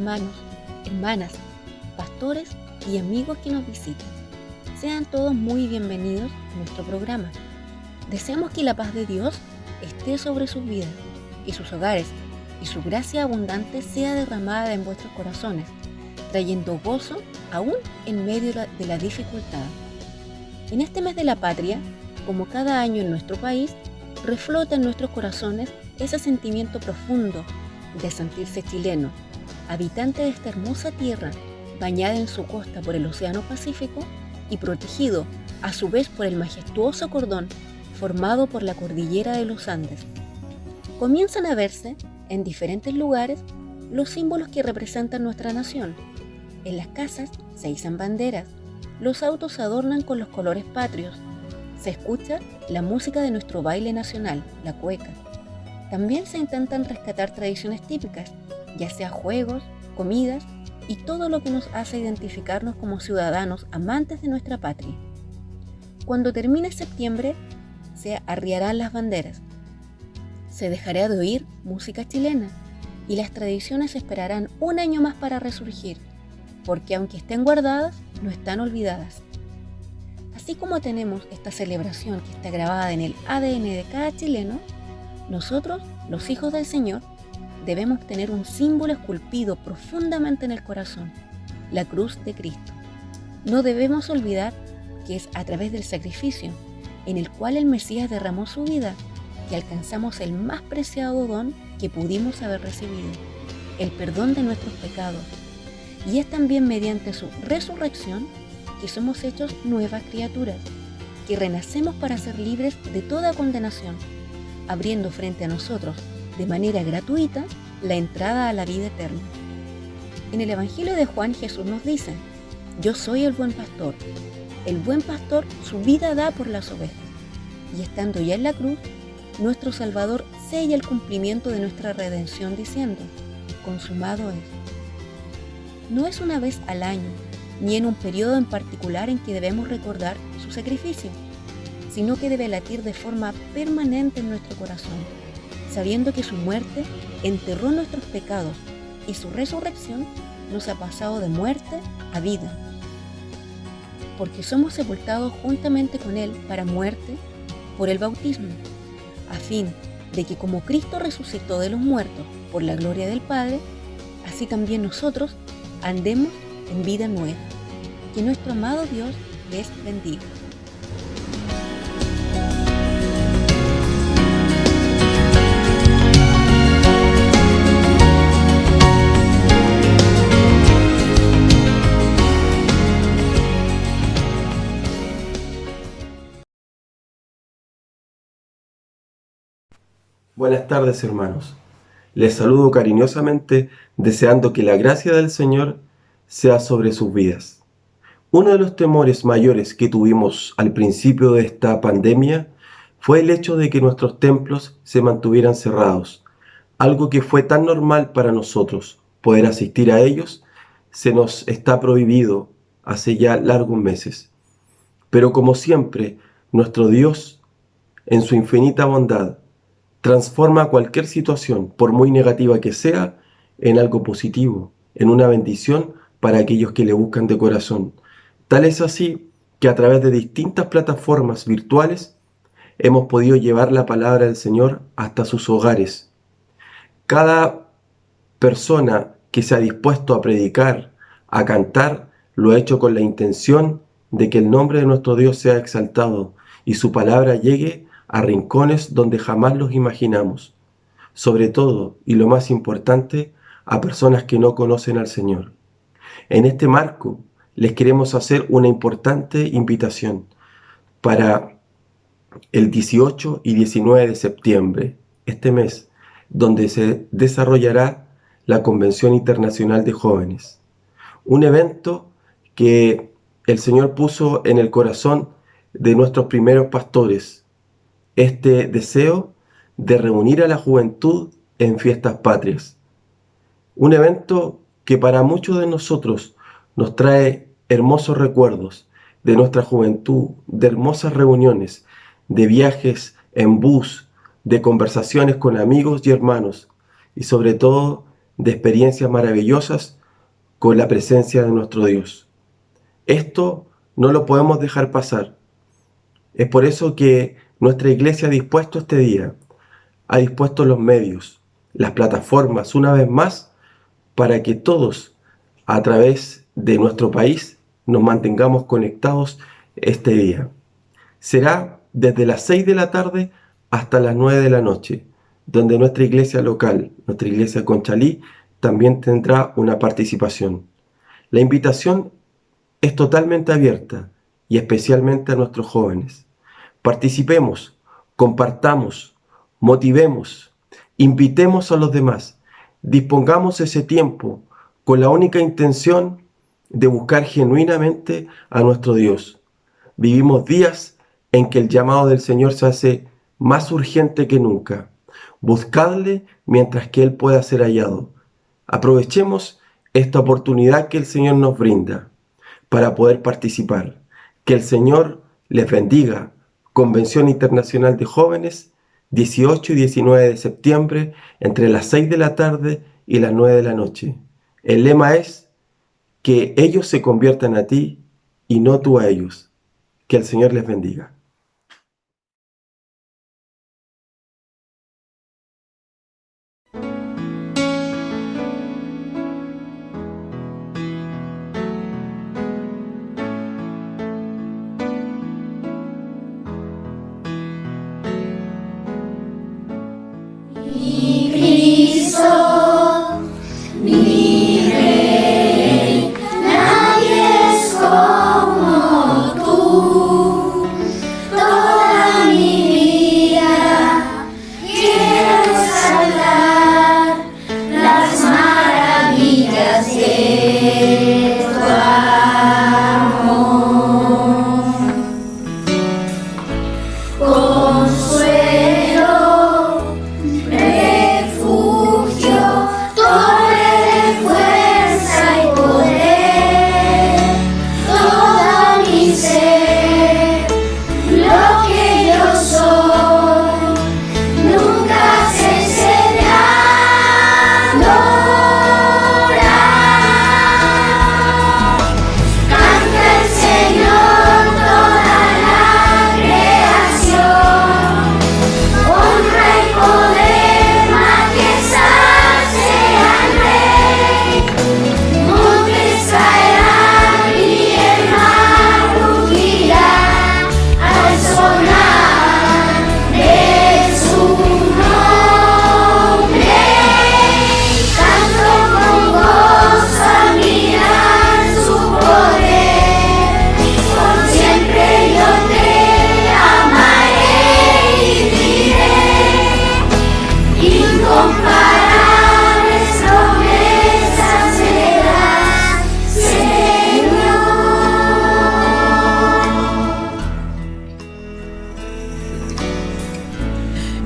hermanos, hermanas, pastores y amigos que nos visitan. Sean todos muy bienvenidos a nuestro programa. Deseamos que la paz de Dios esté sobre sus vidas y sus hogares, y su gracia abundante sea derramada en vuestros corazones, trayendo gozo aún en medio de la dificultad. En este mes de la patria, como cada año en nuestro país, reflota en nuestros corazones ese sentimiento profundo de sentirse chileno, habitante de esta hermosa tierra, bañada en su costa por el Océano Pacífico y protegido a su vez por el majestuoso cordón formado por la cordillera de los Andes. Comienzan a verse en diferentes lugares los símbolos que representan nuestra nación. En las casas se izan banderas, los autos se adornan con los colores patrios, se escucha la música de nuestro baile nacional, la cueca. También se intentan rescatar tradiciones típicas, ya sea juegos, comidas y todo lo que nos hace identificarnos como ciudadanos amantes de nuestra patria. Cuando termine septiembre, se arriarán las banderas, se dejará de oír música chilena y las tradiciones esperarán un año más para resurgir, porque aunque estén guardadas, no están olvidadas. Así como tenemos esta celebración que está grabada en el ADN de cada chileno, nosotros, los hijos del Señor, debemos tener un símbolo esculpido profundamente en el corazón, la cruz de Cristo. No debemos olvidar que es a través del sacrificio en el cual el Mesías derramó su vida que alcanzamos el más preciado don que pudimos haber recibido, el perdón de nuestros pecados. Y es también mediante su resurrección que somos hechos nuevas criaturas, que renacemos para ser libres de toda condenación, abriendo frente a nosotros de manera gratuita la entrada a la vida eterna. En el Evangelio de Juan, Jesús nos dice: yo soy el buen pastor. El buen pastor su vida da por las ovejas. Y estando ya en la cruz, nuestro Salvador sella el cumplimiento de nuestra redención diciendo: consumado es. No es una vez al año, ni en un periodo en particular en que debemos recordar su sacrificio, sino que debe latir de forma permanente en nuestro corazón, sabiendo que su muerte enterró nuestros pecados y su resurrección nos ha pasado de muerte a vida. Porque somos sepultados juntamente con Él para muerte por el bautismo, a fin de que como Cristo resucitó de los muertos por la gloria del Padre, así también nosotros andemos en vida nueva. Que nuestro amado Dios les bendiga. Buenas tardes, hermanos. Les saludo cariñosamente deseando que la gracia del Señor sea sobre sus vidas. Uno de los temores mayores que tuvimos al principio de esta pandemia fue el hecho de que nuestros templos se mantuvieran cerrados. Algo que fue tan normal para nosotros poder asistir a ellos, se nos está prohibido hace ya largos meses. Pero como siempre, nuestro Dios, en su infinita bondad, transforma cualquier situación, por muy negativa que sea, en algo positivo, en una bendición para aquellos que le buscan de corazón. Tal es así que a través de distintas plataformas virtuales hemos podido llevar la palabra del Señor hasta sus hogares. Cada persona que se ha dispuesto a predicar, a cantar, lo ha hecho con la intención de que el nombre de nuestro Dios sea exaltado y su palabra llegue a rincones donde jamás los imaginamos. Sobre todo, y lo más importante, a personas que no conocen al Señor. En este marco, les queremos hacer una importante invitación para el 18 y 19 de septiembre, este mes, donde se desarrollará la Convención Internacional de Jóvenes. Un evento que el Señor puso en el corazón de nuestros primeros pastores, este deseo de reunir a la juventud en fiestas patrias. Un evento que para muchos de nosotros nos trae hermosos recuerdos de nuestra juventud, de hermosas reuniones, de viajes en bus, de conversaciones con amigos y hermanos, y sobre todo de experiencias maravillosas con la presencia de nuestro Dios. Esto no lo podemos dejar pasar. Es por eso que nuestra iglesia ha dispuesto este día, ha dispuesto los medios, las plataformas, una vez más, para que todos, a través de nuestro país, nos mantengamos conectados este día. Será desde las 6 de la tarde hasta las 9 de la noche, donde nuestra iglesia local, nuestra iglesia Conchalí, también tendrá una participación. La invitación es totalmente abierta y especialmente a nuestros jóvenes. Participemos, compartamos, motivemos, invitemos a los demás, dispongamos ese tiempo con la única intención de buscar genuinamente a nuestro Dios. Vivimos días en que el llamado del Señor se hace más urgente que nunca. Buscadle mientras que Él pueda ser hallado. Aprovechemos esta oportunidad que el Señor nos brinda para poder participar. Que el Señor les bendiga. Convención Internacional de Jóvenes, 18 y 19 de septiembre, entre las 6 de la tarde y las 9 de la noche. El lema es que ellos se conviertan a ti y no tú a ellos. Que el Señor les bendiga.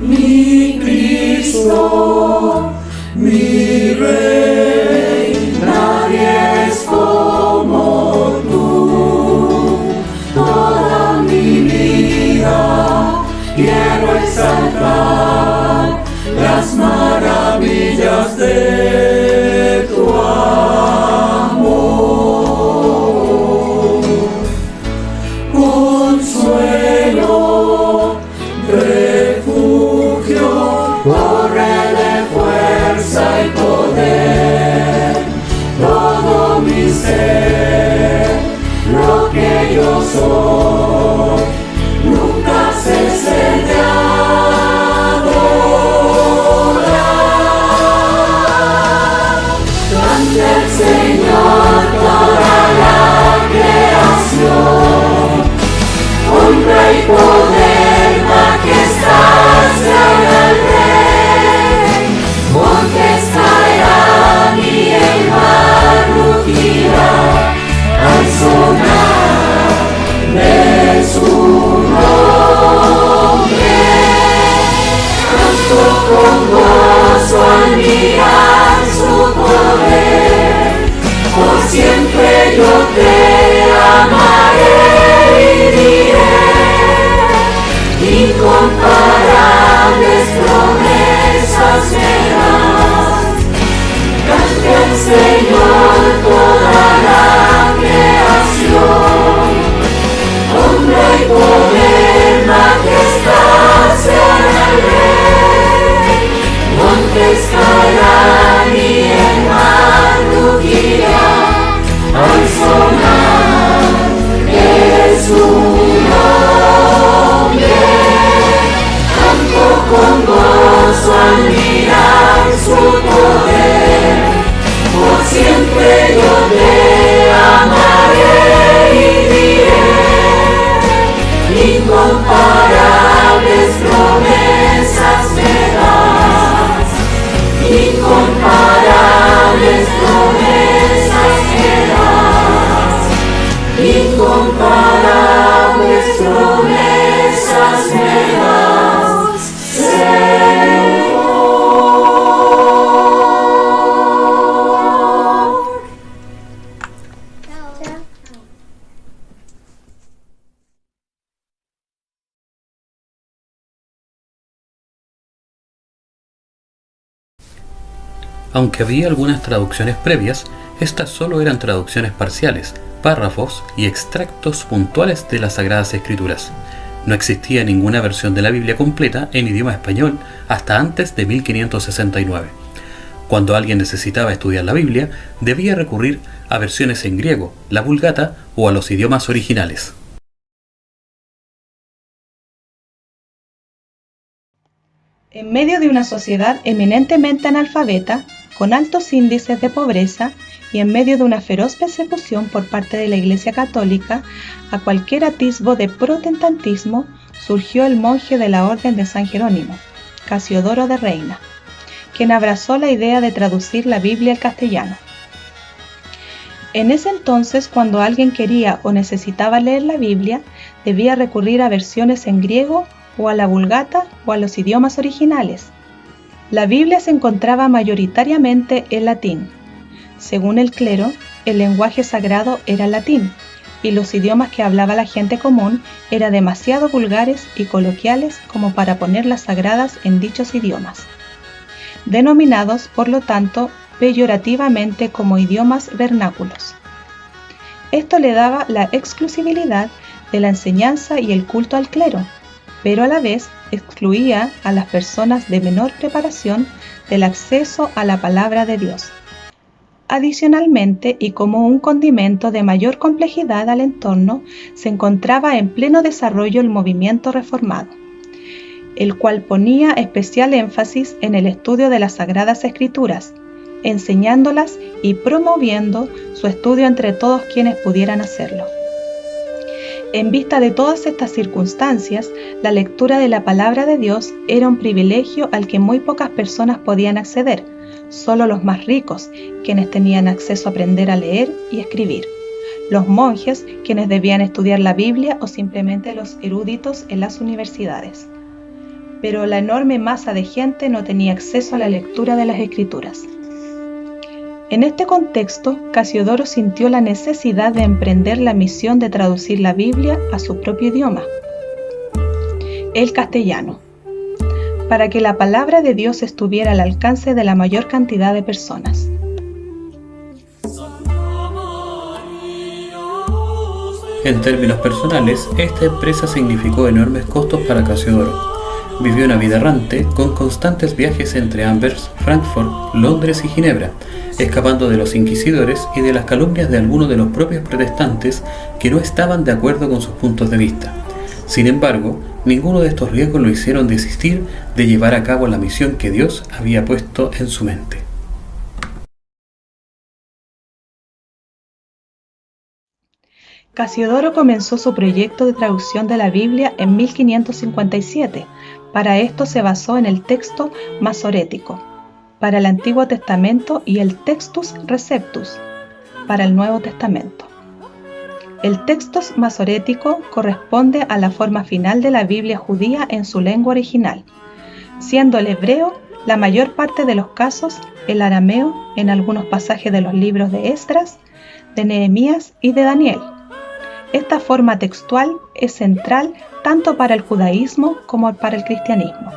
Mi Cristo, mi Rey, nadie es como tú. Toda mi vida quiero exaltar las maravillas de tu amor. Consuelo, refugio, corre de fuerza y poder. Todo mi ser, lo que yo soy, nunca cese de adorar. Cante el Señor toda la creación, honra y poder, majestad sea el Rey. Montes caerán y el mar rugirá al sonar de Aunque había algunas traducciones previas, estas solo eran traducciones parciales, párrafos y extractos puntuales de las Sagradas Escrituras. No existía ninguna versión de la Biblia completa en idioma español hasta antes de 1569. Cuando alguien necesitaba estudiar la Biblia, debía recurrir a versiones en griego, la Vulgata o a los idiomas originales. En medio de una sociedad eminentemente analfabeta, con altos índices de pobreza y en medio de una feroz persecución por parte de la Iglesia Católica a cualquier atisbo de protestantismo, surgió el monje de la Orden de San Jerónimo, Casiodoro de Reina, quien abrazó la idea de traducir la Biblia al castellano. En ese entonces, cuando alguien quería o necesitaba leer la Biblia, debía recurrir a versiones en griego o a la Vulgata o a los idiomas originales. La Biblia se encontraba mayoritariamente en latín. Según el clero, el lenguaje sagrado era el latín, y los idiomas que hablaba la gente común eran demasiado vulgares y coloquiales como para ponerlas sagradas en dichos idiomas, denominados, por lo tanto, peyorativamente como idiomas vernáculos. Esto le daba la exclusividad de la enseñanza y el culto al clero, pero a la vez excluía a las personas de menor preparación del acceso a la palabra de Dios. Adicionalmente, y como un condimento de mayor complejidad al entorno, se encontraba en pleno desarrollo el movimiento reformado, el cual ponía especial énfasis en el estudio de las Sagradas Escrituras, enseñándolas y promoviendo su estudio entre todos quienes pudieran hacerlo. En vista de todas estas circunstancias, la lectura de la palabra de Dios era un privilegio al que muy pocas personas podían acceder, solo los más ricos, quienes tenían acceso a aprender a leer y escribir, los monjes, quienes debían estudiar la Biblia, o simplemente los eruditos en las universidades. Pero la enorme masa de gente no tenía acceso a la lectura de las Escrituras. En este contexto, Casiodoro sintió la necesidad de emprender la misión de traducir la Biblia a su propio idioma, el castellano, para que la palabra de Dios estuviera al alcance de la mayor cantidad de personas. En términos personales, esta empresa significó enormes costos para Casiodoro. Vivió una vida errante, con constantes viajes entre Anvers, Frankfurt, Londres y Ginebra, escapando de los inquisidores y de las calumnias de algunos de los propios protestantes que no estaban de acuerdo con sus puntos de vista. Sin embargo, ninguno de estos riesgos lo hicieron desistir de llevar a cabo la misión que Dios había puesto en su mente. Casiodoro comenzó su proyecto de traducción de la Biblia en 1557. Para esto se basó en el texto masorético para el Antiguo Testamento y el Textus Receptus para el Nuevo Testamento. El Textus masorético corresponde a la forma final de la Biblia judía en su lengua original, siendo el hebreo la mayor parte de los casos, el arameo en algunos pasajes de los libros de Esdras, de Nehemías y de Daniel. Esta forma textual es central tanto para el judaísmo como para el cristianismo.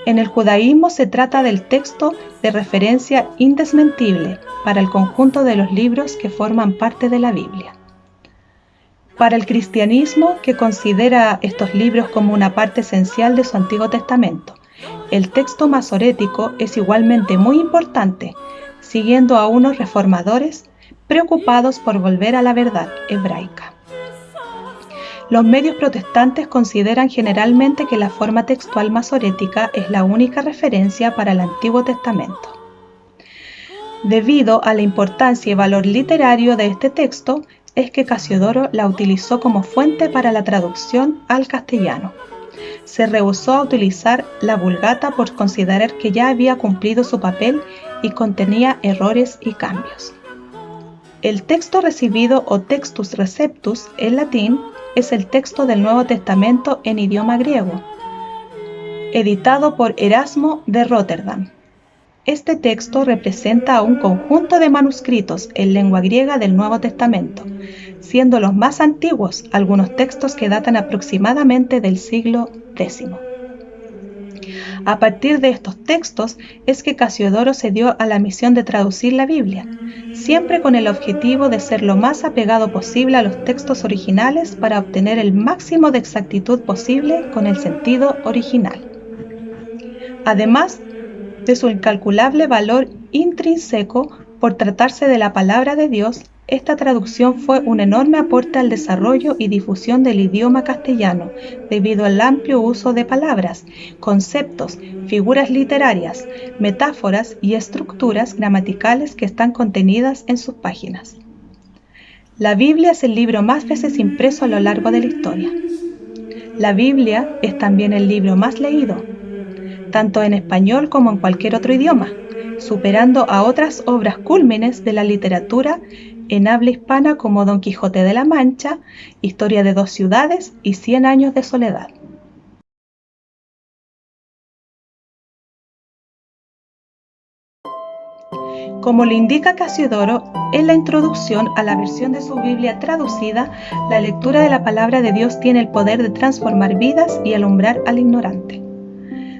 En el judaísmo se trata del texto de referencia indesmentible para el conjunto de los libros que forman parte de la Biblia. Para el cristianismo, que considera estos libros como una parte esencial de su Antiguo Testamento, el texto masorético es igualmente muy importante, siguiendo a unos reformadores preocupados por volver a la verdad hebraica. Los medios protestantes consideran generalmente que la forma textual masorética es la única referencia para el Antiguo Testamento. Debido a la importancia y valor literario de este texto, es que Casiodoro la utilizó como fuente para la traducción al castellano. Se rehusó a utilizar la Vulgata por considerar que ya había cumplido su papel y contenía errores y cambios. El texto recibido o Textus Receptus en latín es el texto del Nuevo Testamento en idioma griego, editado por Erasmo de Róterdam. Este texto representa a un conjunto de manuscritos en lengua griega del Nuevo Testamento, siendo los más antiguos algunos textos que datan aproximadamente del siglo X. A partir de estos textos es que Casiodoro se dio a la misión de traducir la Biblia, siempre con el objetivo de ser lo más apegado posible a los textos originales para obtener el máximo de exactitud posible con el sentido original. Además de su incalculable valor intrínseco por tratarse de la palabra de Dios, esta traducción fue un enorme aporte al desarrollo y difusión del idioma castellano, debido al amplio uso de palabras, conceptos, figuras literarias, metáforas y estructuras gramaticales que están contenidas en sus páginas. La Biblia es el libro más veces impreso a lo largo de la historia. La Biblia es también el libro más leído, tanto en español como en cualquier otro idioma, superando a otras obras cúlmines de la literatura en habla hispana como Don Quijote de la Mancha, Historia de dos ciudades y 100 años de soledad. Como le indica Casiodoro, en la introducción a la versión de su Biblia traducida, la lectura de la palabra de Dios tiene el poder de transformar vidas y alumbrar al ignorante,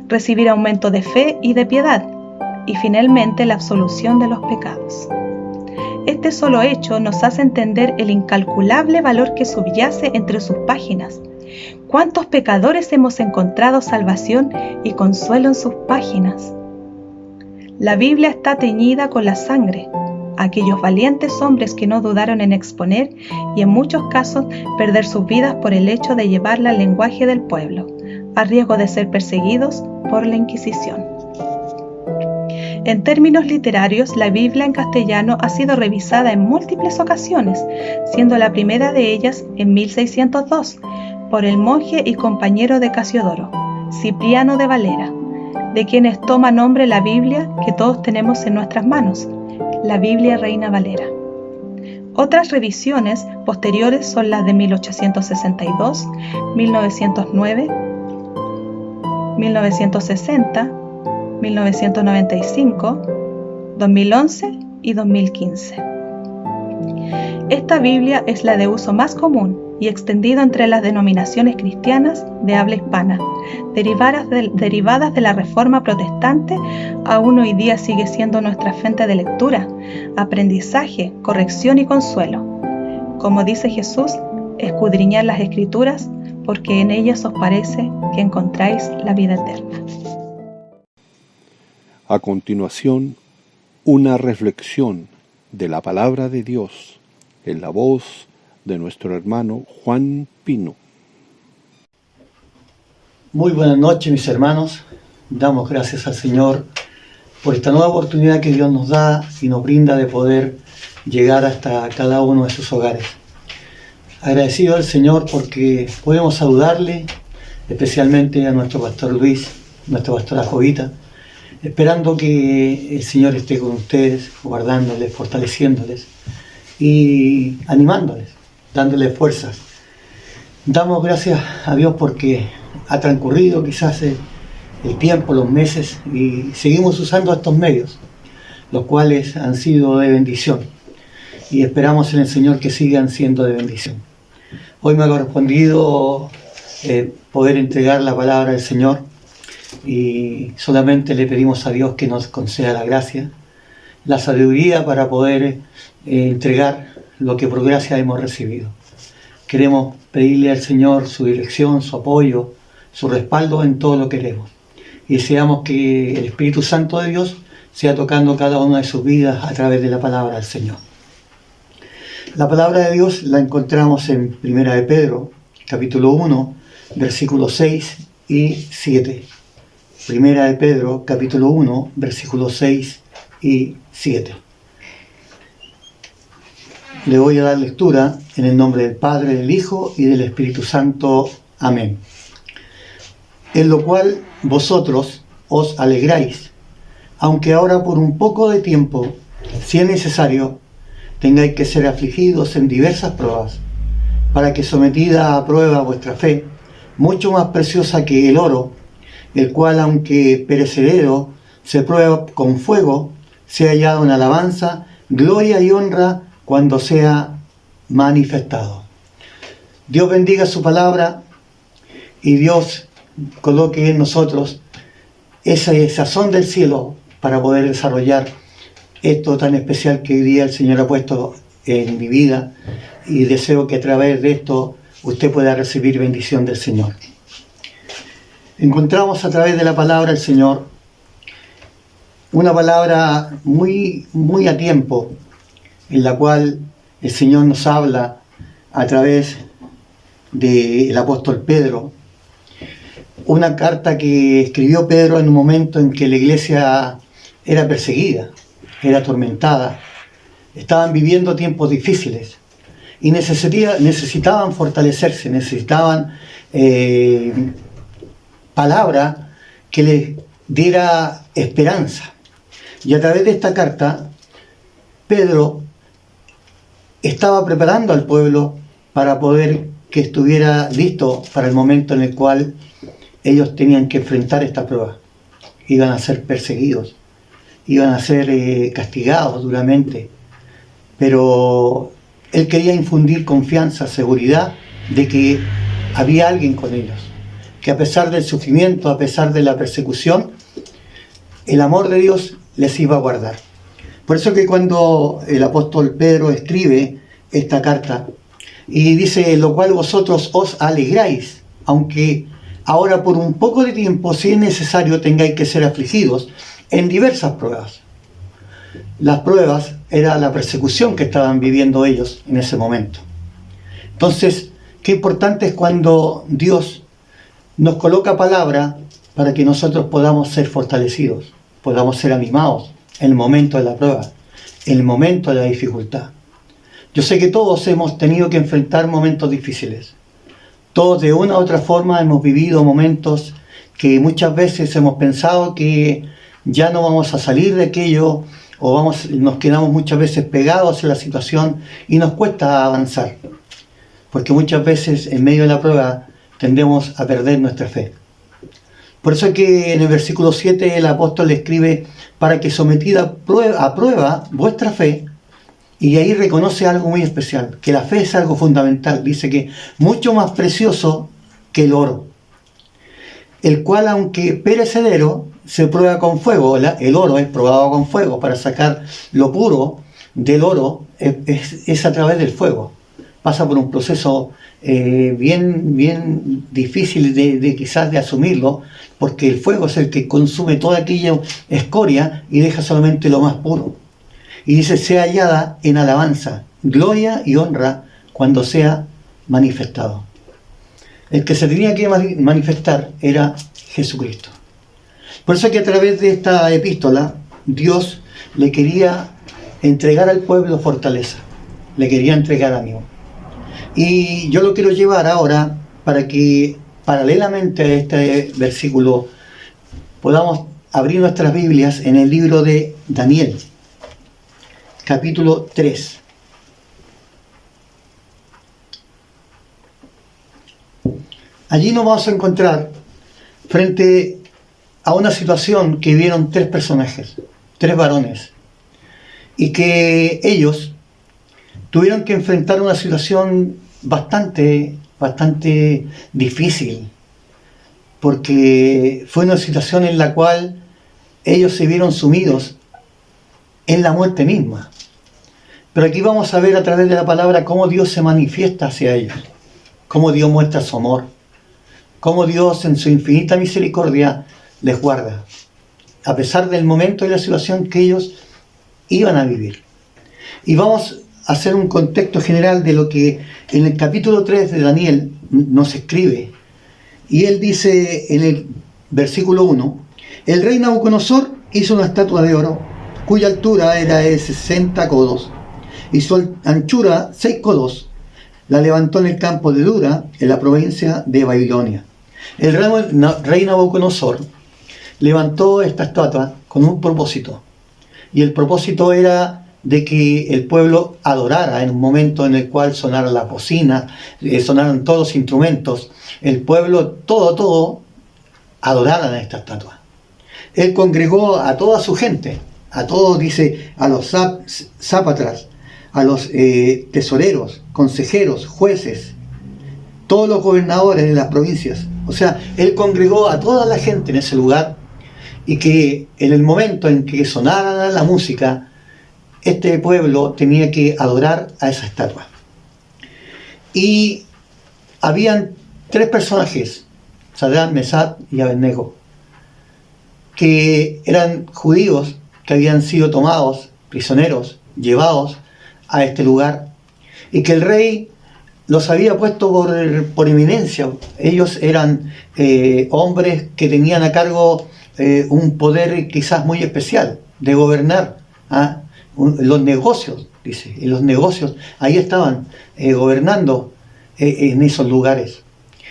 recibir aumento de fe y de piedad, y finalmente la absolución de los pecados. Este solo hecho nos hace entender el incalculable valor que subyace entre sus páginas. ¿Cuántos pecadores hemos encontrado salvación y consuelo en sus páginas? La Biblia está teñida con la sangre, aquellos valientes hombres que no dudaron en exponer y en muchos casos perder sus vidas por el hecho de llevarla al lenguaje del pueblo, a riesgo de ser perseguidos por la Inquisición. En términos literarios, la Biblia en castellano ha sido revisada en múltiples ocasiones, siendo la primera de ellas en 1602 por el monje y compañero de Casiodoro, Cipriano de Valera, de quienes toma nombre la Biblia que todos tenemos en nuestras manos, la Biblia Reina Valera. Otras revisiones posteriores son las de 1862, 1909, 1960, 1995, 2011 y 2015. Esta Biblia es la de uso más común y extendido entre las denominaciones cristianas de habla hispana, derivadas de la Reforma Protestante. Aún hoy día sigue siendo nuestra fuente de lectura, aprendizaje, corrección y consuelo. Como dice Jesús, escudriñad las Escrituras, porque en ellas os parece que encontráis la vida eterna. A continuación, una reflexión de la palabra de Dios en la voz de nuestro hermano Juan Pino. Muy buenas noches, mis hermanos. Damos gracias al Señor por esta nueva oportunidad que Dios nos da y nos brinda de poder llegar hasta cada uno de sus hogares. Agradecido al Señor porque podemos saludarle, especialmente a nuestro pastor Luis, nuestra pastora Jovita, esperando que el Señor esté con ustedes, guardándoles, fortaleciéndoles y animándoles, dándoles fuerzas. Damos gracias a Dios porque ha transcurrido quizás el tiempo, los meses, y seguimos usando estos medios, los cuales han sido de bendición, y esperamos en el Señor que sigan siendo de bendición. Hoy me ha correspondido poder entregar la palabra del Señor, y solamente le pedimos a Dios que nos conceda la gracia, la sabiduría para poder entregar lo que por gracia hemos recibido. Queremos pedirle al Señor su dirección, su apoyo, su respaldo en todo lo que queremos. Y deseamos que el Espíritu Santo de Dios sea tocando cada una de sus vidas a través de la palabra del Señor. La palabra de Dios la encontramos en 1 de Pedro, capítulo 1, versículos 6 y 7. 1 de Pedro, capítulo 1, versículos 6 y 7. Le voy a dar lectura en el nombre del Padre, del Hijo y del Espíritu Santo. Amén. En lo cual vosotros os alegráis, aunque ahora por un poco de tiempo, si es necesario, tengáis que ser afligidos en diversas pruebas, para que sometida a prueba vuestra fe, mucho más preciosa que el oro, el cual aunque perecedero se prueba con fuego, sea hallado en alabanza, gloria y honra cuando sea manifestado. Dios bendiga su palabra y Dios coloque en nosotros ese sazón del cielo para poder desarrollar esto tan especial que hoy día el Señor ha puesto en mi vida, y deseo que a través de esto usted pueda recibir bendición del Señor. Encontramos a través de la palabra del Señor una palabra muy a tiempo, en la cual el Señor nos habla a través del apóstol Pedro. Una carta que escribió Pedro en un momento en que la iglesia era perseguida, era atormentada, estaban viviendo tiempos difíciles y necesitaban fortalecerse, necesitaban palabra que les diera esperanza. Y a través de esta carta, Pedro estaba preparando al pueblo para poder que estuviera listo para el momento en el cual ellos tenían que enfrentar esta prueba. Iban a ser perseguidos, iban a ser castigados duramente, pero él quería infundir confianza, seguridad de que había alguien con ellos, que a pesar del sufrimiento, a pesar de la persecución, el amor de Dios les iba a guardar. Por eso que cuando el apóstol Pedro escribe esta carta y dice: lo cual vosotros os alegráis, aunque ahora por un poco de tiempo, si es necesario, tengáis que ser afligidos en diversas pruebas. Las pruebas era la persecución que estaban viviendo ellos en ese momento. Entonces, qué importante es cuando Dios nos coloca palabra para que nosotros podamos ser fortalecidos, podamos ser animados en el momento de la prueba, en el momento de la dificultad. Yo sé que todos hemos tenido que enfrentar momentos difíciles. Todos de una u otra forma hemos vivido momentos que muchas veces hemos pensado que ya no vamos a salir de aquello, o nos quedamos muchas veces pegados en la situación y nos cuesta avanzar. Porque muchas veces en medio de la prueba tendemos a perder nuestra fe. Por eso es que en el versículo 7 el apóstol le escribe: para que sometida a prueba vuestra fe. Y ahí reconoce algo muy especial, que la fe es algo fundamental. Dice que mucho más precioso que el oro, el cual, aunque perecedero, se prueba con fuego. El oro es probado con fuego. Para sacar lo puro del oro es a través del fuego. Pasa por un proceso bien difícil de quizás de asumirlo, porque el fuego es el que consume toda aquella escoria y deja solamente lo más puro. Y dice: sea hallada en alabanza, gloria y honra cuando sea manifestado. El que se tenía que manifestar era Jesucristo. Por eso es que a través de esta epístola Dios le quería entregar al pueblo fortaleza, le quería entregar ánimo. Y yo lo quiero llevar ahora para que paralelamente a este versículo podamos abrir nuestras Biblias en el libro de Daniel, capítulo 3. Allí nos vamos a encontrar frente a una situación que vivieron tres personajes, tres varones, y que ellos tuvieron que enfrentar una situación bastante difícil, porque fue una situación en la cual ellos se vieron sumidos en la muerte misma. Pero aquí vamos a ver a través de la palabra cómo Dios se manifiesta hacia ellos, cómo Dios muestra su amor, cómo Dios en su infinita misericordia les guarda, a pesar del momento y la situación que ellos iban a vivir. Y vamos a hacer un contexto general de lo que en el capítulo 3 de Daniel nos escribe. Y él dice en el versículo 1: el rey Nabucodonosor hizo una estatua de oro, cuya altura era de 60 codos, y su anchura 6 codos. La levantó en el campo de Dura, en la provincia de Babilonia. El rey Nabucodonosor levantó esta estatua con un propósito, y el propósito era de que el pueblo adorara en un momento en el cual sonara la bocina, sonaran todos los instrumentos, el pueblo, todo adoraran a esta estatua. Él congregó a toda su gente, a todos, dice, a los sápatras, a los tesoreros, consejeros, jueces, todos los gobernadores de las provincias. O sea, él congregó a toda la gente en ese lugar y que en el momento en que sonara la música, este pueblo tenía que adorar a esa estatua. Y habían 3 personajes, Sadrach, Mesach y Abednego, que eran judíos que habían sido tomados, prisioneros, llevados a este lugar, y que el rey los había puesto por eminencia. Ellos eran hombres que tenían a cargo un poder quizás muy especial de gobernar los negocios, dice, y los negocios ahí estaban gobernando en esos lugares.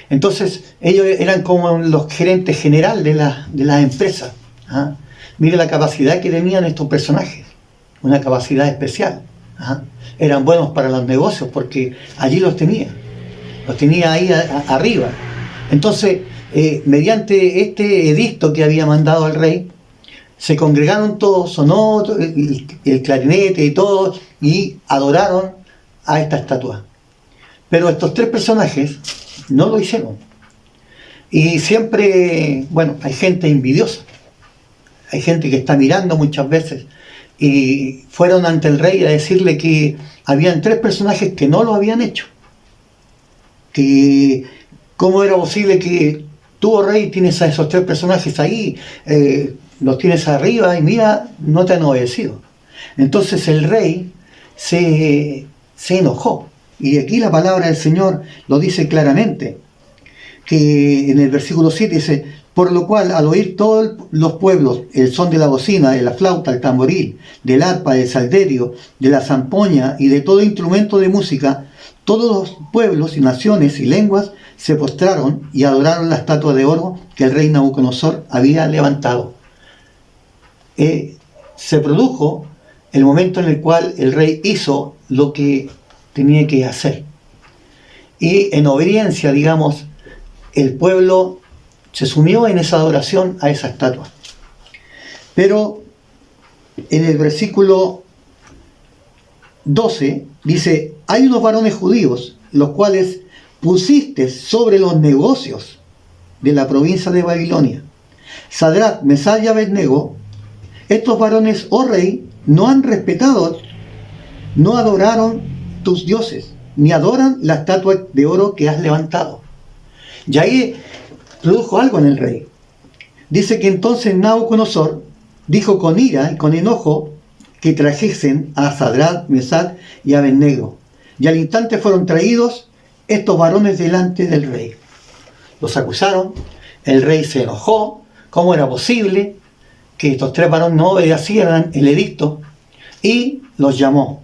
Entonces ellos eran como los gerentes general de las empresas. Mire la capacidad que tenían estos personajes, una capacidad especial. Eran buenos para los negocios porque allí los tenía ahí arriba. Entonces, mediante este edicto que había mandado el rey, se congregaron todos, sonó el clarinete y todo, y adoraron a esta estatua. Pero estos 3 personajes no lo hicieron. Y siempre, bueno, hay gente envidiosa, hay gente que está mirando muchas veces, y fueron ante el rey a decirle que habían 3 personajes que no lo habían hecho. Que cómo era posible que tú, oh rey, tienes a esos 3 personajes ahí, los tienes arriba y mira, no te han obedecido. Entonces el rey se enojó. Y aquí la palabra del Señor lo dice claramente, que en el versículo 7 dice: por lo cual, al oír todos los pueblos el son de la bocina, de la flauta, el tamboril, del arpa, del salterio, de la zampoña y de todo instrumento de música, todos los pueblos y naciones y lenguas se postraron y adoraron la estatua de oro que el rey Nabucodonosor había levantado. Se produjo el momento en el cual el rey hizo lo que tenía que hacer. Y en obediencia, digamos, el pueblo se sumió en esa adoración a esa estatua. Pero en el versículo 12 dice: hay unos varones judíos, los cuales pusiste sobre los negocios de la provincia de Babilonia, Sadrach, Mesach y Abednego. Estos varones, oh rey, no han respetado, no adoraron tus dioses, ni adoran la estatua de oro que has levantado. Y ahí produjo algo en el rey. Dice que entonces Nabucodonosor dijo con ira y con enojo que trajesen a Sadrach, Mesach y Abednego. Y al instante fueron traídos estos varones delante del rey. Los acusaron, el rey se enojó. ¿Cómo era posible que estos 3 varones no obedecieran el edicto? Y los llamó.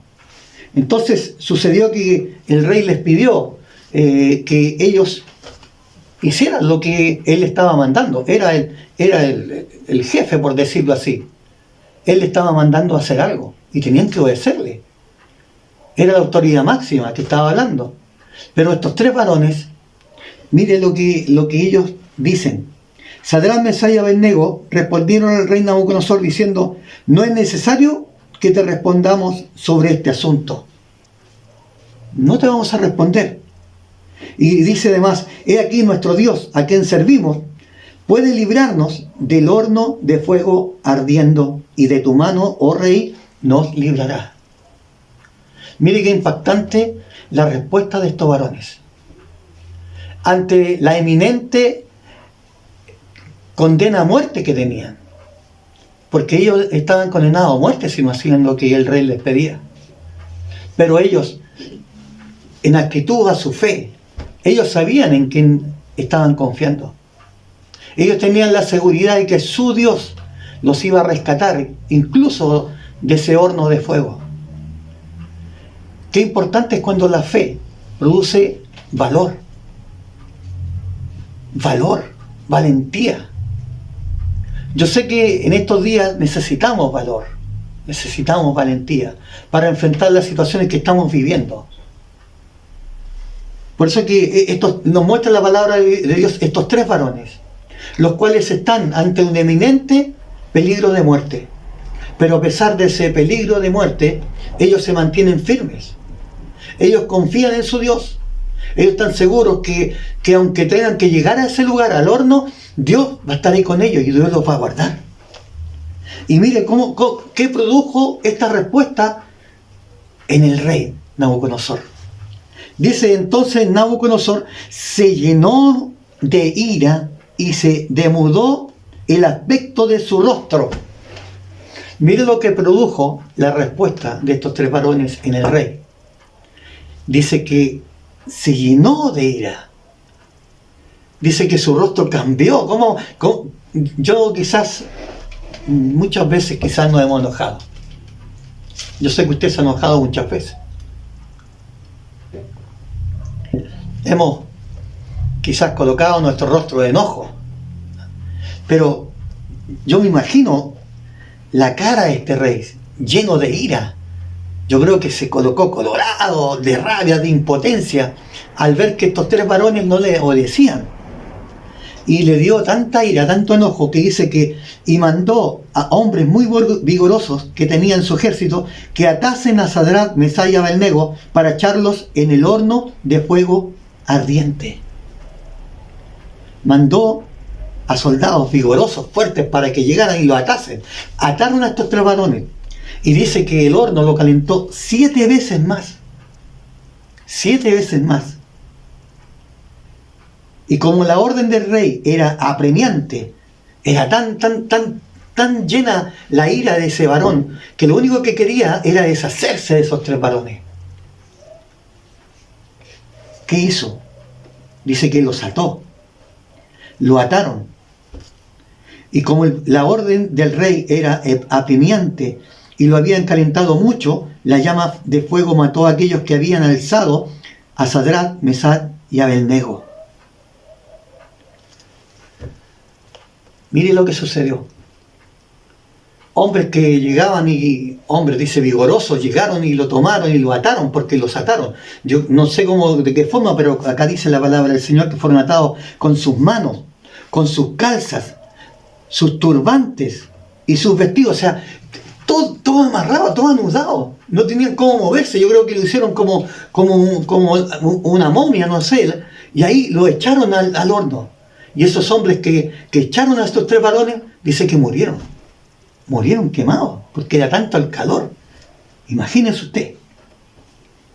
Entonces sucedió que el rey les pidió que ellos hicieran lo que él estaba mandando. Era el jefe, por decirlo así. Él le estaba mandando a hacer algo y tenían que obedecerle. Era la autoridad máxima que estaba hablando. Pero estos 3 varones, miren lo que ellos dicen. Sadrach, Mesach y Abednego respondieron al rey Nabucodonosor diciendo: no es necesario que te respondamos sobre este asunto. No te vamos a responder. Y dice además: he aquí nuestro Dios, a quien servimos, puede librarnos del horno de fuego ardiendo, y de tu mano, oh rey, nos librará. Mire qué impactante la respuesta de estos varones ante la eminente condena a muerte que tenían, porque ellos estaban condenados a muerte si no hacían lo que el rey les pedía. Pero ellos, en actitud a su fe, ellos sabían en quién estaban confiando. Ellos tenían la seguridad de que su Dios los iba a rescatar, incluso de ese horno de fuego. Qué importante es cuando la fe produce valor, valentía. Yo sé que en estos días necesitamos valor, necesitamos valentía para enfrentar las situaciones que estamos viviendo. Por eso que esto nos muestra la palabra de Dios, estos 3 varones, los cuales están ante un eminente peligro de muerte. Pero a pesar de ese peligro de muerte, ellos se mantienen firmes. Ellos confían en su Dios. Ellos están seguros que aunque tengan que llegar a ese lugar, al horno, Dios va a estar ahí con ellos y Dios los va a guardar. Y mire qué produjo esta respuesta en el rey Nabucodonosor. Dice entonces Nabucodonosor se llenó de ira y se demudó el aspecto de su rostro. Mire lo que produjo la respuesta de estos 3 varones en el rey. Dice que se llenó de ira. Dice que su rostro cambió. ¿Cómo? Yo quizás, muchas veces quizás nos hemos enojado. Yo sé que usted se ha enojado muchas veces. Hemos quizás colocado nuestro rostro de enojo. Pero yo me imagino la cara de este rey, lleno de ira. Yo creo que se colocó colorado, de rabia, de impotencia, al ver que estos 3 varones no le obedecían. Y le dio tanta ira, tanto enojo, que dice que, y mandó a hombres muy vigorosos que tenía en su ejército, que atasen a Sadrach, Mesach y Abednego para echarlos en el horno de fuego ardiente. Mandó a soldados vigorosos, fuertes, para que llegaran y lo atasen. Ataron a estos 3 varones. Y dice que el horno lo calentó 7 veces más. 7 veces más. Y como la orden del rey era apremiante, era tan llena la ira de ese varón, que lo único que quería era deshacerse de esos 3 varones. ¿Qué hizo? Dice que los ató. Lo ataron. Y como la orden del rey era apremiante y lo habían calentado mucho, la llama de fuego mató a aquellos que habían alzado a Sadrach, Mesach y Abednego. Mire lo que sucedió. Hombres que llegaban hombres, dice, vigorosos, llegaron y lo tomaron y lo ataron, porque los ataron. Yo no sé de qué forma, pero acá dice la palabra del Señor que fueron atados con sus manos, con sus calzas, sus turbantes y sus vestidos. O sea, todo amarrado, todo anudado. No tenían cómo moverse. Yo creo que lo hicieron como una momia, no sé. Y ahí lo echaron al horno. Y esos hombres que echaron a estos 3 varones, dice que murieron. Murieron quemados, porque era tanto el calor. Imagínese usted.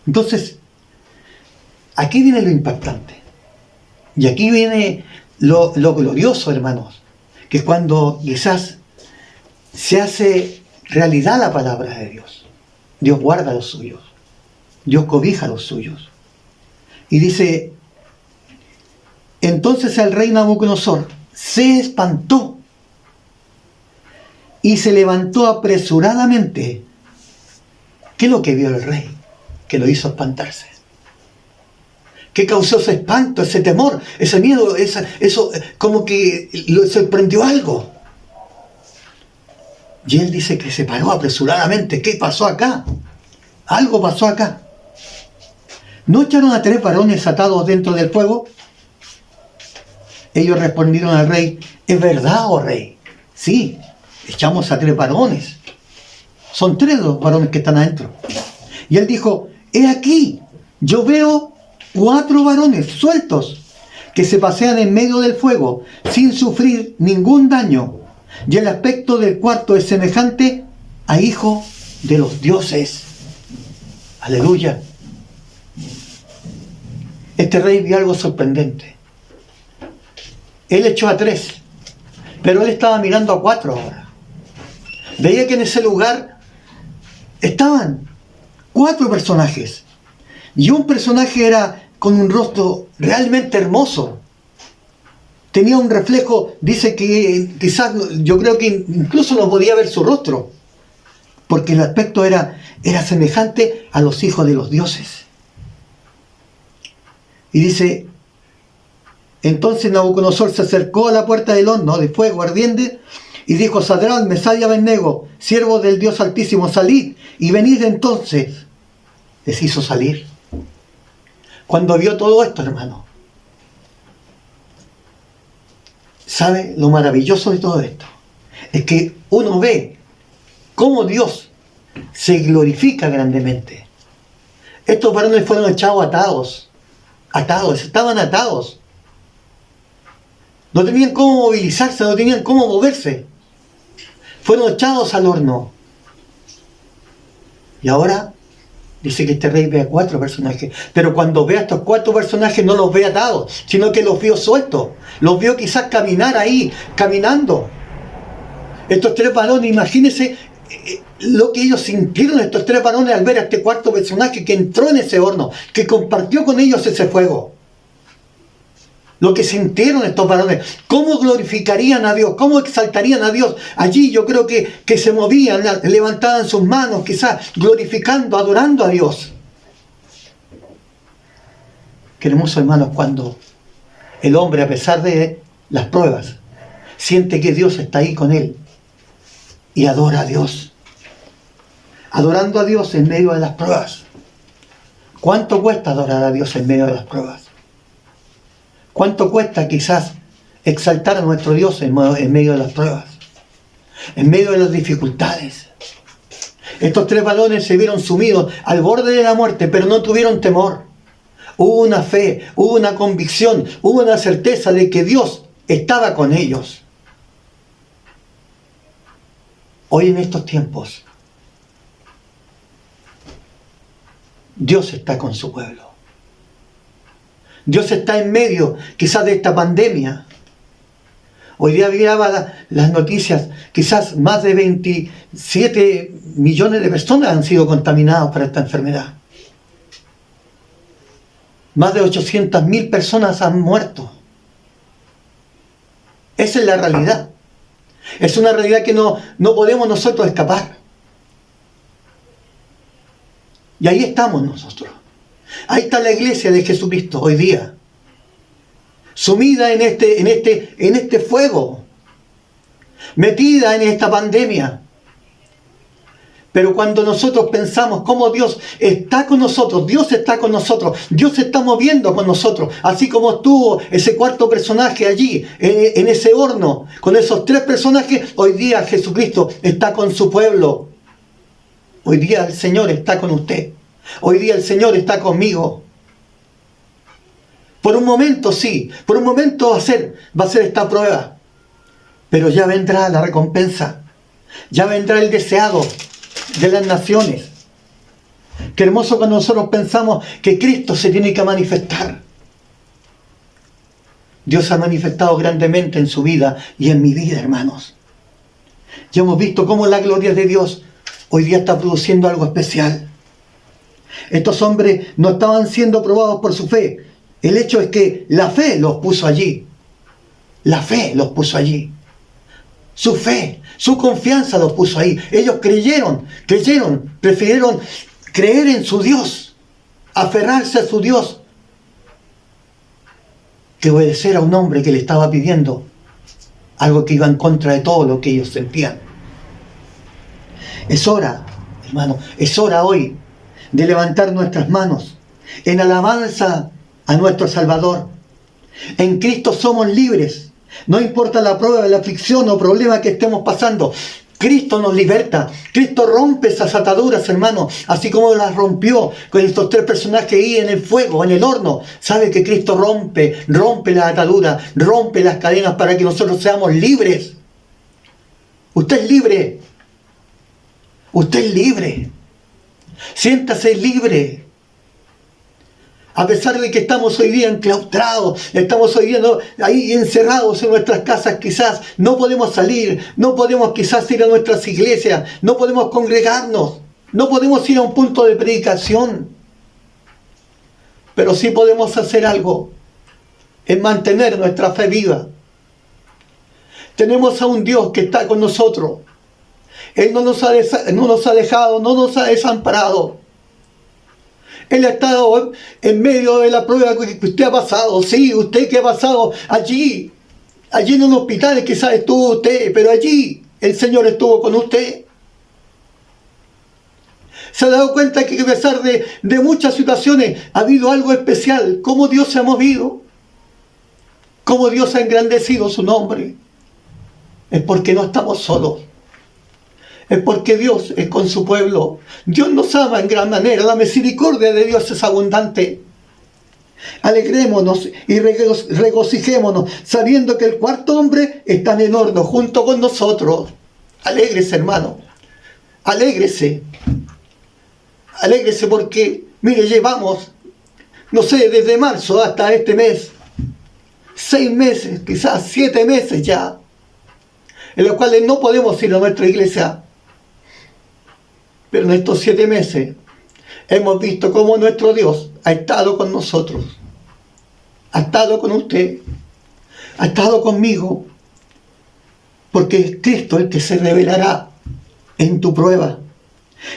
Entonces, aquí viene lo impactante. Y aquí viene lo glorioso, hermanos. Que es cuando quizás se hace realidad la palabra de Dios. Dios guarda a los suyos. Dios cobija a los suyos. Y dice: entonces el rey Nabucodonosor se espantó y se levantó apresuradamente. ¿Qué es lo que vio el rey que lo hizo espantarse? ¿Qué causó ese espanto, ese temor, ese miedo? Eso como que lo sorprendió algo. Y él dice que se paró apresuradamente. ¿Qué pasó acá? Algo pasó acá. ¿No echaron a 3 varones atados dentro del fuego? Ellos respondieron al rey: ¿es verdad, oh rey? Sí, echamos a 3 varones. Son 3 los varones que están adentro. Y él dijo: he aquí, yo veo 4 varones sueltos que se pasean en medio del fuego sin sufrir ningún daño. Y el aspecto del cuarto es semejante a hijo de los dioses. Aleluya. Este rey vio algo sorprendente. Él echó a 3, pero él estaba mirando a 4 ahora. Veía que en ese lugar estaban 4 personajes. Y un personaje era con un rostro realmente hermoso. Tenía un reflejo, dice que quizás, yo creo que incluso no podía ver su rostro, porque el aspecto era semejante a los hijos de los dioses. Y dice: entonces Nabucodonosor se acercó a la puerta del horno de fuego ardiente y dijo: Sadrach, Mesach y Abednego, siervos del Dios Altísimo, salid y venid. Entonces les hizo salir. Cuando vio todo esto, hermano, ¿sabe lo maravilloso de todo esto? Es que uno ve cómo Dios se glorifica grandemente. Estos varones fueron echados atados, estaban atados. No tenían cómo movilizarse, no tenían cómo moverse. Fueron echados al horno. Y ahora dice que este rey ve a 4 personajes. Pero cuando ve a estos 4 personajes no los ve atados, sino que los vio sueltos. Los vio quizás caminar ahí, caminando. Estos 3 varones, imagínense lo que ellos sintieron, estos 3 varones, al ver a este 4º personaje que entró en ese horno, que compartió con ellos ese fuego. Lo que sintieron estos varones, cómo glorificarían a Dios, cómo exaltarían a Dios. Allí yo creo que se movían, levantaban sus manos, quizás glorificando, adorando a Dios. Qué hermoso, hermanos, cuando el hombre, a pesar de las pruebas, siente que Dios está ahí con él y adora a Dios. Adorando a Dios en medio de las pruebas. ¿Cuánto cuesta adorar a Dios en medio de las pruebas? ¿Cuánto cuesta quizás exaltar a nuestro Dios en medio de las pruebas? En medio de las dificultades. Estos 3 varones se vieron sumidos al borde de la muerte, pero no tuvieron temor. Hubo una fe, hubo una convicción, hubo una certeza de que Dios estaba con ellos. Hoy en estos tiempos, Dios está con su pueblo. Dios está en medio quizás de esta pandemia. Hoy día miraba las noticias, quizás más de 27 millones de personas han sido contaminadas por esta enfermedad. Más de 800.000 personas han muerto. Esa es la realidad. Es una realidad que no podemos nosotros escapar. Y ahí estamos nosotros. Ahí está la iglesia de Jesucristo hoy día, sumida en este fuego, metida en esta pandemia. Pero cuando nosotros pensamos cómo Dios está con nosotros, Dios está con nosotros, Dios se está moviendo con nosotros, así como estuvo ese 4º personaje allí, en ese horno, con esos 3 personajes, hoy día Jesucristo está con su pueblo. Hoy día el Señor está con usted. Hoy día el Señor está conmigo. Por un momento sí, por un momento va a ser esta prueba. Pero ya vendrá la recompensa. Ya vendrá el deseado de las naciones. Qué hermoso cuando nosotros pensamos que Cristo se tiene que manifestar. Dios ha manifestado grandemente en su vida y en mi vida, hermanos. Ya hemos visto cómo la gloria de Dios hoy día está produciendo algo especial. Estos hombres no estaban siendo probados por su fe. El hecho es que la fe los puso allí. La fe los puso allí. Su fe, su confianza los puso ahí. Ellos creyeron, prefirieron creer en su Dios, aferrarse a su Dios, que obedecer a un hombre que le estaba pidiendo algo que iba en contra de todo lo que ellos sentían. Es hora, hermano, es hora hoy de levantar nuestras manos en alabanza a nuestro Salvador. En Cristo somos libres. No importa la prueba, la aflicción o problema que estemos pasando. Cristo nos liberta. Cristo rompe esas ataduras, hermano. Así como las rompió con estos 3 personajes ahí en el fuego, en el horno. Sabe que Cristo rompe las ataduras, rompe las cadenas para que nosotros seamos libres. Usted es libre. Usted es libre. Siéntase libre. A pesar de que estamos hoy día enclaustrados, estamos hoy día ahí encerrados en nuestras casas, quizás no podemos salir, no podemos quizás ir a nuestras iglesias, no podemos congregarnos, no podemos ir a un punto de predicación. Pero sí podemos hacer algo, en mantener nuestra fe viva. Tenemos a un Dios que está con nosotros. Él no nos ha dejado, no nos ha desamparado. Él ha estado en medio de la prueba que usted ha pasado. Sí, usted que ha pasado allí en un hospital quizás estuvo usted, pero allí el Señor estuvo con usted. Se ha dado cuenta que a pesar de muchas situaciones ha habido algo especial. Cómo Dios se ha movido, cómo Dios ha engrandecido su nombre. Es porque no estamos solos. Es porque Dios es con su pueblo. Dios nos ama en gran manera. La misericordia de Dios es abundante. Alegrémonos y regocijémonos sabiendo que el 4º hombre está en el horno junto con nosotros. Alégrese, hermano. Alégrese. Alégrese porque, mire, llevamos, no sé, desde marzo hasta este mes, 6 meses, quizás 7 meses ya, en los cuales no podemos ir a nuestra iglesia. Pero en estos 7 meses hemos visto cómo nuestro Dios ha estado con nosotros, ha estado con usted, ha estado conmigo, porque es Cristo el que se revelará en tu prueba.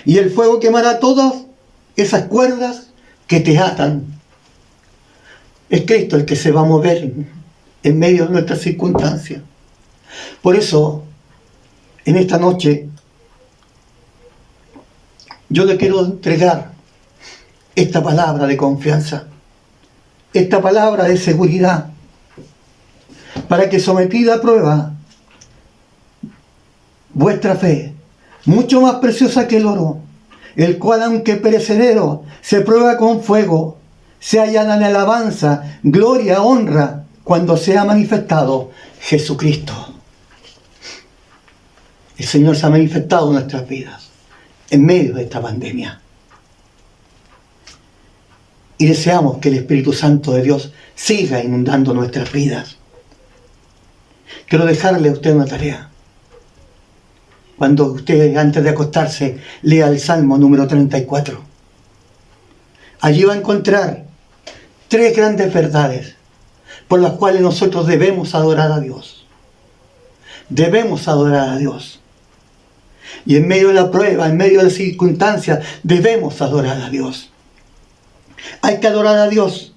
Y el fuego quemará todas esas cuerdas que te atan. Es Cristo el que se va a mover en medio de nuestras circunstancias. Por eso, en esta noche, yo le quiero entregar esta palabra de confianza, esta palabra de seguridad, para que sometida a prueba, vuestra fe, mucho más preciosa que el oro, el cual aunque perecedero, se prueba con fuego, se hallará en alabanza, gloria, honra, cuando sea manifestado Jesucristo. El Señor se ha manifestado en nuestras vidas, en medio de esta pandemia. Y deseamos que el Espíritu Santo de Dios siga inundando nuestras vidas. Quiero dejarle a usted una tarea. Cuando usted, antes de acostarse, lea el Salmo número 34. Allí va a encontrar 3 grandes verdades por las cuales nosotros debemos adorar a Dios. Debemos adorar a Dios. Y en medio de la prueba, en medio de las circunstancias, debemos adorar a Dios. Hay que adorar a Dios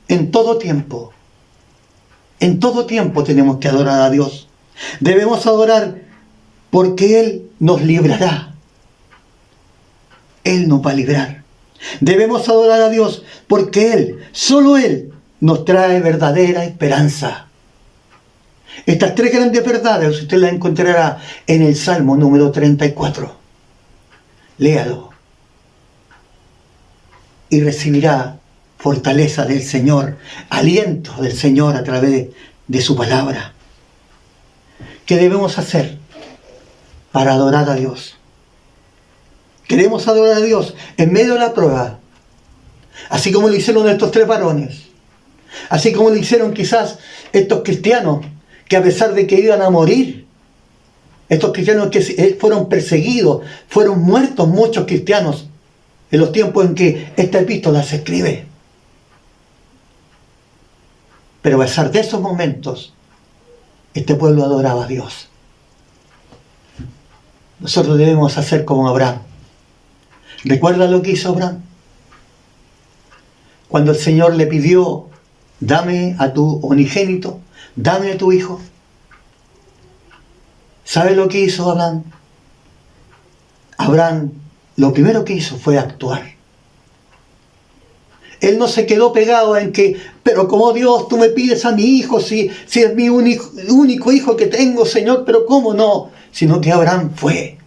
en todo tiempo. En todo tiempo tenemos que adorar a Dios. Debemos adorar porque Él nos librará. Él nos va a librar. Debemos adorar a Dios porque Él, solo Él, nos trae verdadera esperanza. Estas 3 grandes verdades usted las encontrará en el Salmo número 34. Léalo. Y recibirá fortaleza del Señor, aliento del Señor a través de su palabra. ¿Qué debemos hacer para adorar a Dios? Queremos adorar a Dios en medio de la prueba, así como lo hicieron estos 3 varones, así como lo hicieron quizás estos cristianos que a pesar de que iban a morir, estos cristianos que fueron perseguidos, fueron muertos muchos cristianos en los tiempos en que esta epístola se escribe. Pero a pesar de esos momentos, este pueblo adoraba a Dios. Nosotros debemos hacer como Abraham. ¿Recuerda lo que hizo Abraham? Cuando el Señor le pidió, dame a tu unigénito, dame a tu hijo. ¿Sabe lo que hizo Abraham? Abraham lo primero que hizo fue actuar. Él no se quedó pegado en que, pero como Dios, tú me pides a mi hijo, si es mi único hijo que tengo, Señor, pero cómo no. Sino que Abraham fue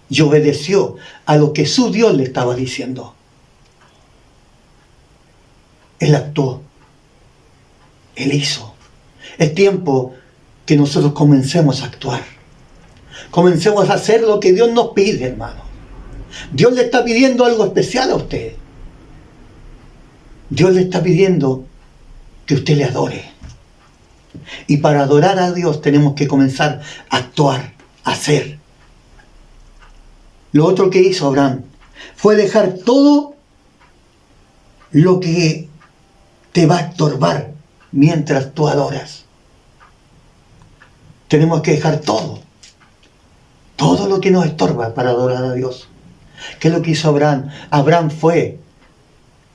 y obedeció a lo que su Dios le estaba diciendo. Él actuó. Él hizo. Es tiempo que nosotros comencemos a actuar. Comencemos a hacer lo que Dios nos pide, hermano. Dios le está pidiendo algo especial a usted. Dios le está pidiendo que usted le adore. Y para adorar a Dios tenemos que comenzar a actuar, a hacer. Lo otro que hizo Abraham fue dejar todo lo que te va a estorbar mientras tú adoras. Tenemos que dejar todo lo que nos estorba para adorar a Dios. ¿Qué es lo que hizo Abraham? Abraham fue,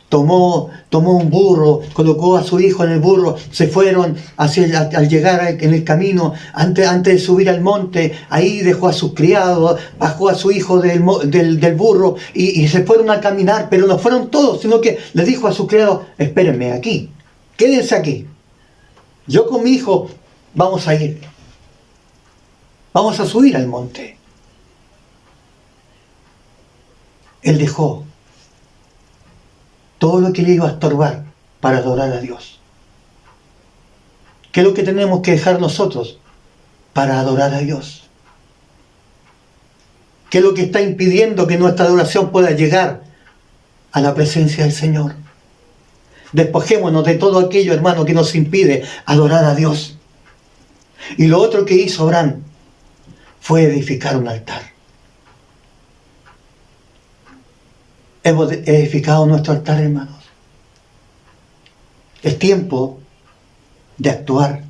tomó un burro, colocó a su hijo en el burro, se fueron al llegar en el camino, antes de subir al monte, ahí dejó a sus criados, bajó a su hijo del burro y se fueron a caminar, pero no fueron todos, sino que le dijo a sus criados, espérenme aquí, quédense aquí, yo con mi hijo vamos a ir, vamos a subir al monte. Él dejó todo lo que le iba a estorbar para adorar a Dios. ¿Qué es lo que tenemos que dejar nosotros para adorar a Dios? ¿Qué es lo que está impidiendo que nuestra adoración pueda llegar a la presencia del Señor? Despojémonos de todo aquello, hermano, que nos impide adorar a Dios. Y lo otro que hizo Abraham fue edificar un altar. Hemos edificado nuestro altar, hermanos. Es tiempo de actuar.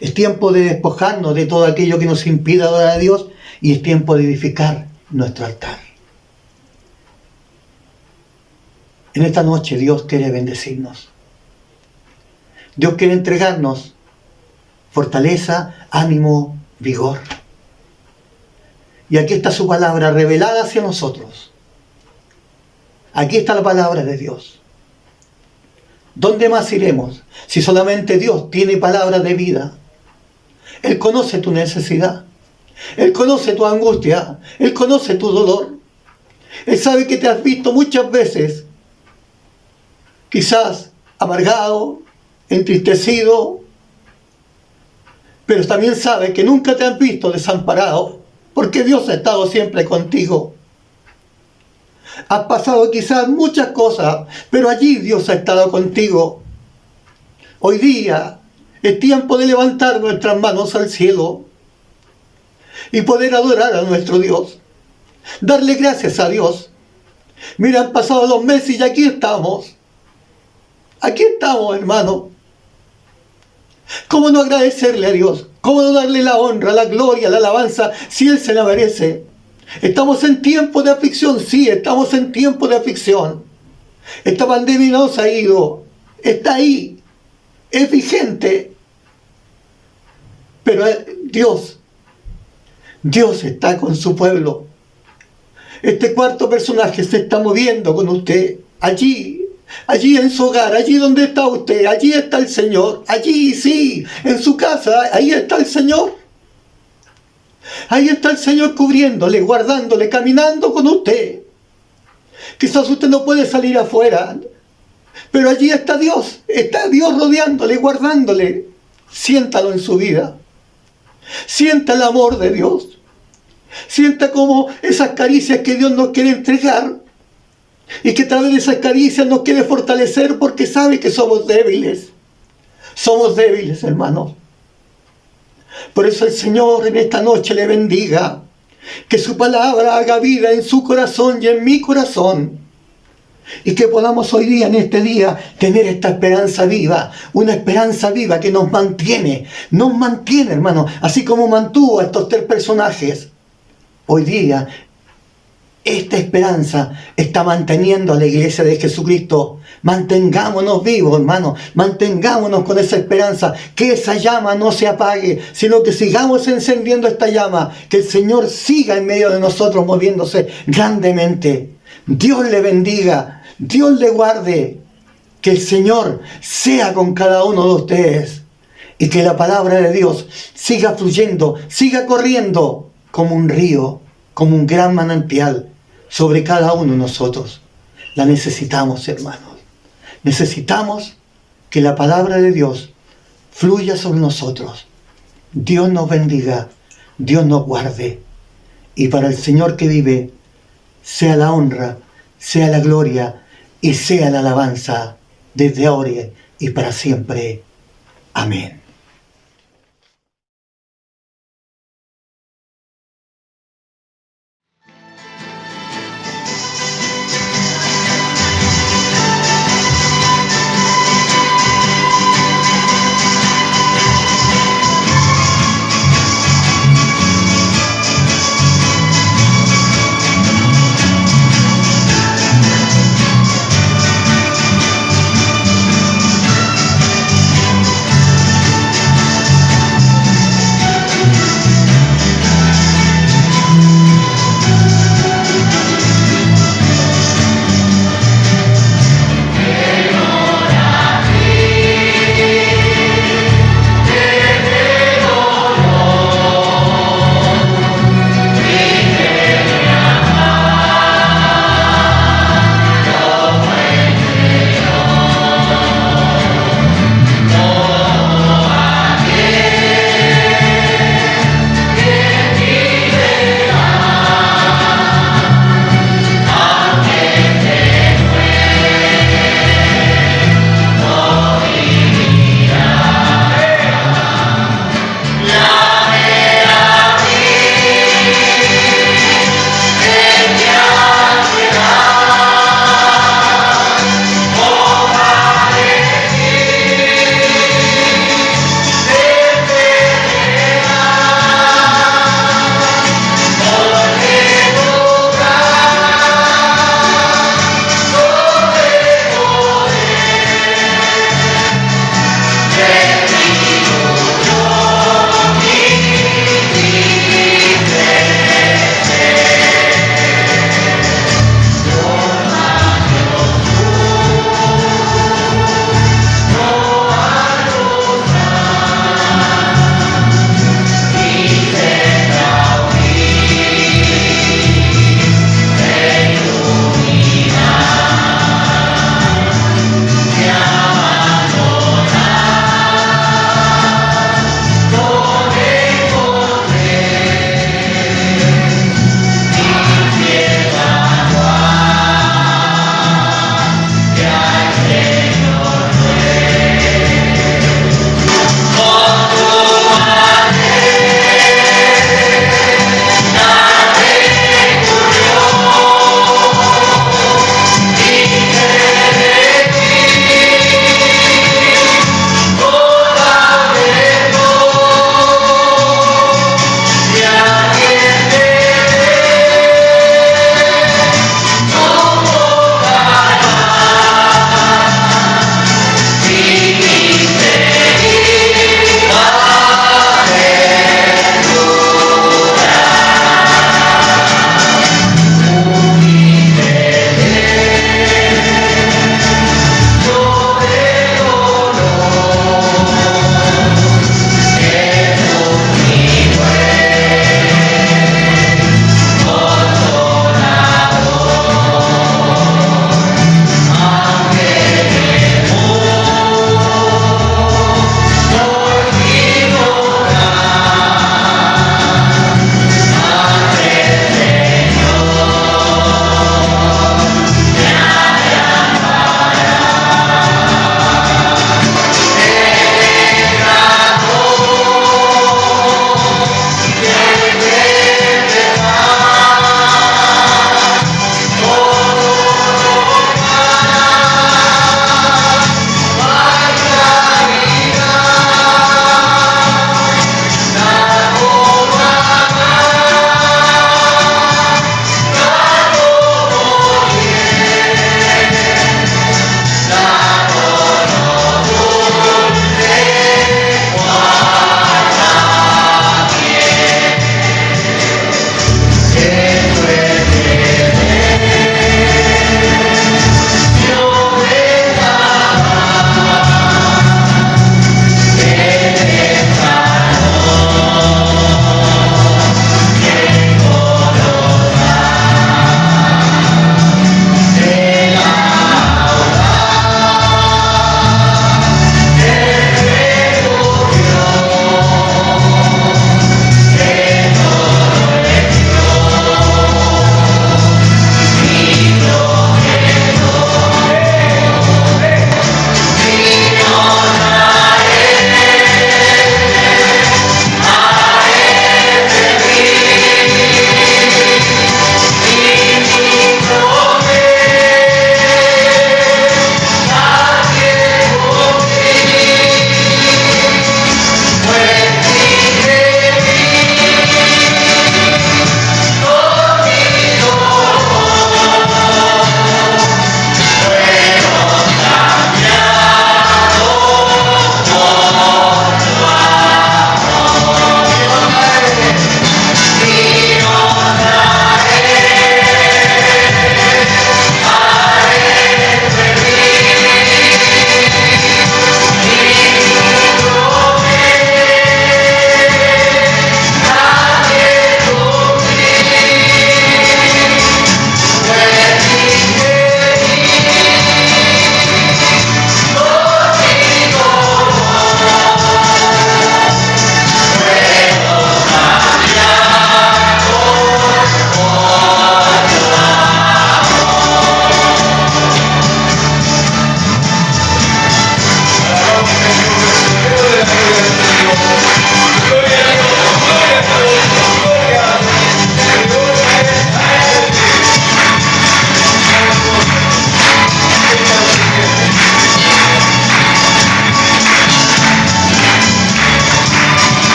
Es tiempo de despojarnos de todo aquello que nos impide adorar a Dios. Y es tiempo de edificar nuestro altar. En esta noche Dios quiere bendecirnos. Dios quiere entregarnos fortaleza, ánimo, vigor. Y aquí está su palabra revelada hacia nosotros. Aquí está la palabra de Dios. ¿Dónde más iremos si solamente Dios tiene palabras de vida? Él conoce tu necesidad. Él conoce tu angustia. Él conoce tu dolor. Él sabe que te has visto muchas veces, quizás amargado, entristecido, pero también sabe que nunca te has visto desamparado, porque Dios ha estado siempre contigo. Has pasado quizás muchas cosas, pero allí Dios ha estado contigo. Hoy día es tiempo de levantar nuestras manos al cielo y poder adorar a nuestro Dios. Darle gracias a Dios. Mira, han pasado 2 meses y aquí estamos. Aquí estamos, hermano. ¿Cómo no agradecerle a Dios? ¿Cómo no darle la honra, la gloria, la alabanza si Él se la merece? Estamos en tiempo de aflicción, sí, estamos en tiempo de aflicción. Esta pandemia no se ha ido, está ahí, es vigente. Pero Dios está con su pueblo. Este cuarto personaje se está moviendo con usted, allí en su hogar, allí donde está usted, allí está el Señor, allí sí, en su casa, ahí está el Señor. Ahí está el Señor cubriéndole, guardándole, caminando con usted. Quizás usted no puede salir afuera, pero allí está Dios rodeándole, guardándole. Siéntalo en su vida. Sienta el amor de Dios. Sienta como esas caricias que Dios nos quiere entregar y que a través de esas caricias nos quiere fortalecer porque sabe que somos débiles. Somos débiles, hermanos. Por eso el Señor en esta noche le bendiga. Que su palabra haga vida en su corazón y en mi corazón. Y que podamos hoy día, en este día, tener esta esperanza viva. Una esperanza viva que nos mantiene, hermano. Así como mantuvo a estos 3 personajes. Hoy día, esta esperanza está manteniendo a la iglesia de Jesucristo. Mantengámonos vivos, hermano. Mantengámonos con esa esperanza. Que esa llama no se apague, sino que sigamos encendiendo esta llama. Que el Señor siga en medio de nosotros moviéndose grandemente. Dios le bendiga. Dios le guarde. Que el Señor sea con cada uno de ustedes. Y que la palabra de Dios siga fluyendo, siga corriendo como un río, como un gran manantial sobre cada uno de nosotros. La necesitamos, hermanos. Necesitamos que la palabra de Dios fluya sobre nosotros. Dios nos bendiga, Dios nos guarde. Y para el Señor que vive, sea la honra, sea la gloria y sea la alabanza desde ahora y para siempre. Amén.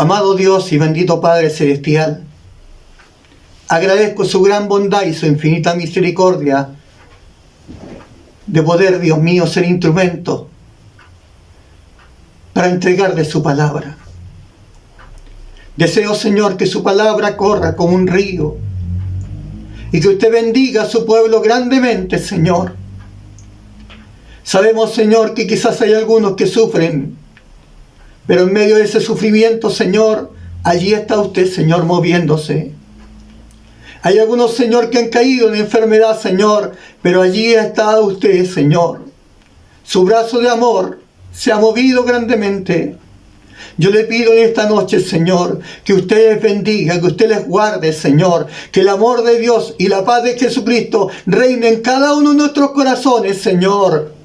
Amado Dios y bendito Padre Celestial, agradezco su gran bondad y su infinita misericordia de poder, Dios mío, ser instrumento para entregarle su palabra. Deseo, Señor, que su palabra corra como un río y que usted bendiga a su pueblo grandemente, Señor. Sabemos, Señor, que quizás hay algunos que sufren, pero en medio de ese sufrimiento, Señor, allí está usted, Señor, moviéndose. Hay algunos, Señor, que han caído en enfermedad, Señor, pero allí está usted, Señor. Su brazo de amor se ha movido grandemente. Yo le pido en esta noche, Señor, que usted les bendiga, que usted les guarde, Señor. Que el amor de Dios y la paz de Jesucristo reine en cada uno de nuestros corazones, Señor.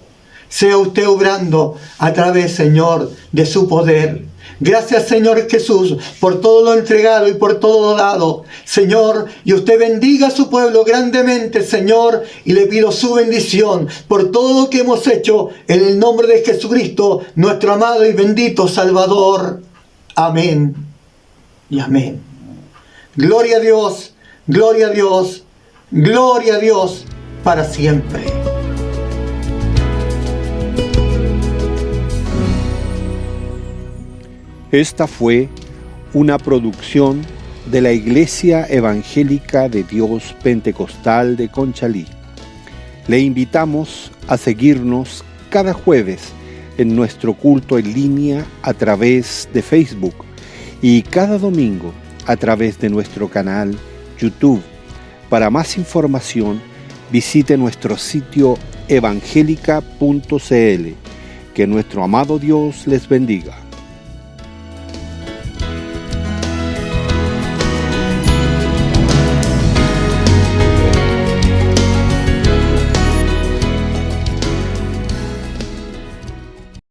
Sea usted obrando a través, Señor, de su poder. Gracias, Señor Jesús, por todo lo entregado y por todo lo dado, Señor. Y usted bendiga a su pueblo grandemente, Señor. Y le pido su bendición por todo lo que hemos hecho en el nombre de Jesucristo, nuestro amado y bendito Salvador. Amén y amén. Gloria a Dios, gloria a Dios, gloria a Dios para siempre. Esta fue una producción de la Iglesia Evangélica de Dios Pentecostal de Conchalí. Le invitamos a seguirnos cada jueves en nuestro culto en línea a través de Facebook y cada domingo a través de nuestro canal YouTube. Para más información, visite nuestro sitio evangelica.cl. Que nuestro amado Dios les bendiga.